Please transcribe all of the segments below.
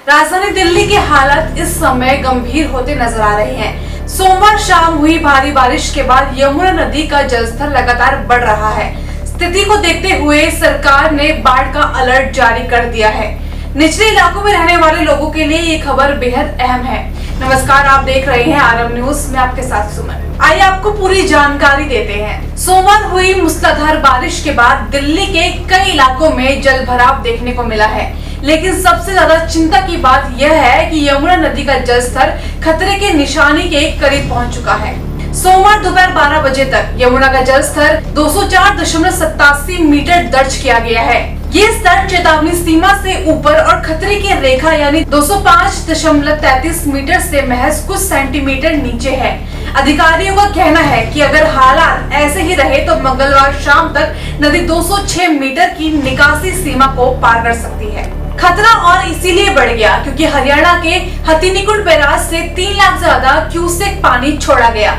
राजधानी दिल्ली के हालात इस समय गंभीर होते नजर आ रहे हैं। सोमवार शाम हुई भारी बारिश के बाद यमुना नदी का जलस्तर लगातार बढ़ रहा है। स्थिति को देखते हुए सरकार ने बाढ़ का अलर्ट जारी कर दिया है। निचले इलाकों में रहने वाले लोगों के लिए ये खबर बेहद अहम है। नमस्कार, आप देख रहे हैं आरब न्यूज में आपके साथ सुमन। आइए आपको पूरी जानकारी देते हैं। सोमवार हुई मूसलाधार बारिश के बाद दिल्ली के कई इलाकों में जल भराव देखने को मिला है, लेकिन सबसे ज्यादा चिंता की बात यह है कि यमुना नदी का जलस्तर खतरे के निशानी के करीब पहुंच चुका है। सोमवार दोपहर 12 बजे तक यमुना का जलस्तर 204.87 मीटर दर्ज किया गया है। ये स्तर चेतावनी सीमा से ऊपर और खतरे की रेखा यानी 205.33 मीटर से महज कुछ सेंटीमीटर नीचे है। अधिकारियों का कहना है कि अगर हालात ऐसे ही रहे तो मंगलवार शाम तक नदी 206 मीटर की निकासी सीमा को पार कर सकती है। खतरा और इसीलिए बढ़ गया क्योंकि हरियाणा के हथिनीकुंड बैराज से 3 लाख से ज्यादा क्यूसेक पानी छोड़ा गया।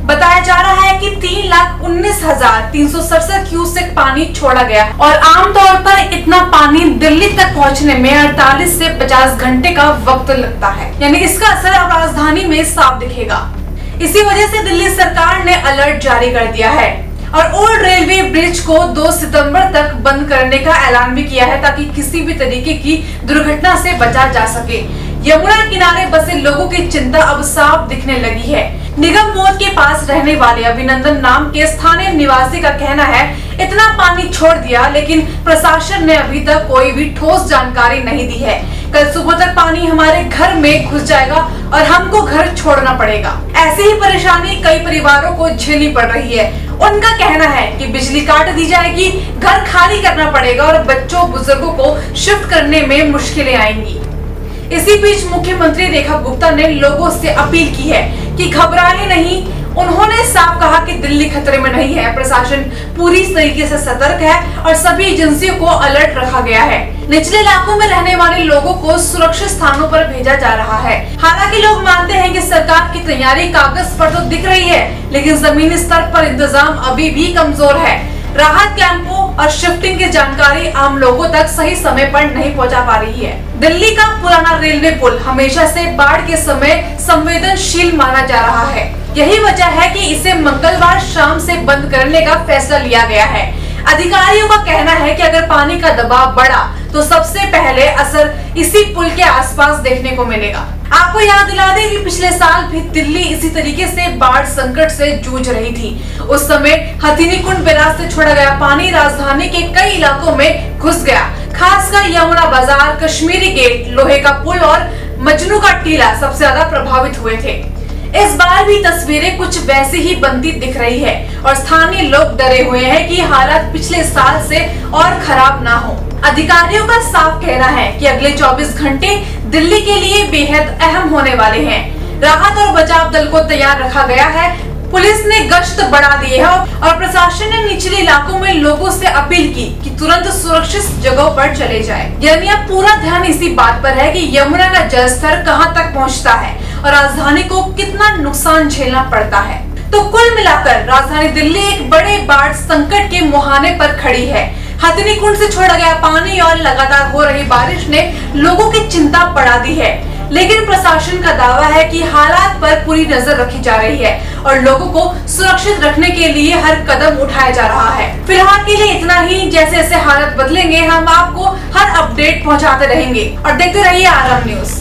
बताया जा रहा है कि 3,19,367 क्यूसेक पानी छोड़ा गया और आमतौर पर इतना पानी दिल्ली तक पहुंचने में 48 से 50 घंटे का वक्त लगता है, यानी इसका असर अब राजधानी में साफ दिखेगा। इसी वजह से दिल्ली सरकार ने अलर्ट जारी कर दिया है और ओल्ड रेलवे ब्रिज को 2 सितंबर तक बंद करने का ऐलान भी किया है ताकि किसी भी तरीके की दुर्घटना से बचा जा सके। यमुना किनारे बसे लोगों की चिंता अब साफ दिखने लगी है। निगम मोड़ के पास रहने वाले अभिनंदन नाम के स्थानीय निवासी का कहना है, इतना पानी छोड़ दिया लेकिन प्रशासन ने अभी तक कोई भी ठोस जानकारी नहीं दी है। कल सुबह तक पानी हमारे घर में घुस जाएगा और हमको घर छोड़ना पड़ेगा। ऐसी ही परेशानी कई परिवारों को झेलनी पड़ रही है। उनका कहना है कि बिजली काट दी जाएगी, घर खाली करना पड़ेगा और बच्चों बुजुर्गों को शिफ्ट करने में मुश्किलें आएंगी। इसी बीच मुख्यमंत्री रेखा गुप्ता ने लोगों से अपील की है कि घबराएं नहीं। उन्होंने साफ कहा कि दिल्ली खतरे में नहीं है, प्रशासन पूरी तरीके से सतर्क है और सभी एजेंसियों को अलर्ट रखा गया है। निचले इलाकों में रहने वाले लोगों को सुरक्षित स्थानों पर भेजा जा रहा है। हालांकि लोग मानते हैं कि सरकार की तैयारी कागज पर तो दिख रही है, लेकिन जमीनी स्तर पर इंतजाम अभी भी कमजोर है। राहत कैंपों और शिफ्टिंग की जानकारी आम लोगों तक सही समय पर नहीं पहुंचा पा रही है। दिल्ली का पुराना रेलवे पुल हमेशा से बाढ़ के समय संवेदनशील माना जा रहा है। यही वजह है कि इसे मंगलवार शाम से बंद करने का फैसला लिया गया है। अधिकारियों का कहना है कि अगर पानी का दबाव बढ़ा तो सबसे पहले असर इसी पुल के आसपास देखने को मिलेगा। आपको याद दिला दें कि पिछले साल भी दिल्ली इसी तरीके से बाढ़ संकट से जूझ रही थी। उस समय हथिनीकुंड बैराज से छोड़ा गया पानी राजधानी के कई इलाकों में घुस गया। खासकर यमुना बाजार, कश्मीरी गेट, लोहे का पुल और मजनू का टीला सबसे ज्यादा प्रभावित हुए थे। इस बार भी तस्वीरें कुछ वैसी ही बनती दिख रही है और स्थानीय लोग डरे हुए हैं कि हालात पिछले साल से और खराब ना हो। अधिकारियों का साफ कहना है कि अगले 24 घंटे दिल्ली के लिए बेहद अहम होने वाले हैं। राहत और बचाव दल को तैयार रखा गया है। पुलिस ने गश्त बढ़ा दी है और प्रशासन ने निचले इलाकों में लोगों से अपील की कि तुरंत सुरक्षित जगहों पर चले जाएं। यानी अब पूरा ध्यान इसी बात पर है कि यमुना का जलस्तर कहां तक पहुंचता है और राजधानी को कितना नुकसान झेलना पड़ता है। तो कुल मिलाकर राजधानी दिल्ली एक बड़े बाढ़ संकट के मुहाने पर खड़ी है। हथिनीकुंड से छोड़ा गया पानी और लगातार हो रही बारिश ने लोगों की चिंता बढ़ा दी है, लेकिन प्रशासन का दावा है कि हालात पर पूरी नजर रखी जा रही है और लोगों को सुरक्षित रखने के लिए हर कदम उठाया जा रहा है। फिलहाल के लिए इतना ही। जैसे जैसे हालत बदलेंगे हम आपको हर अपडेट पहुंचाते रहेंगे और देखते रहिए आरब न्यूज।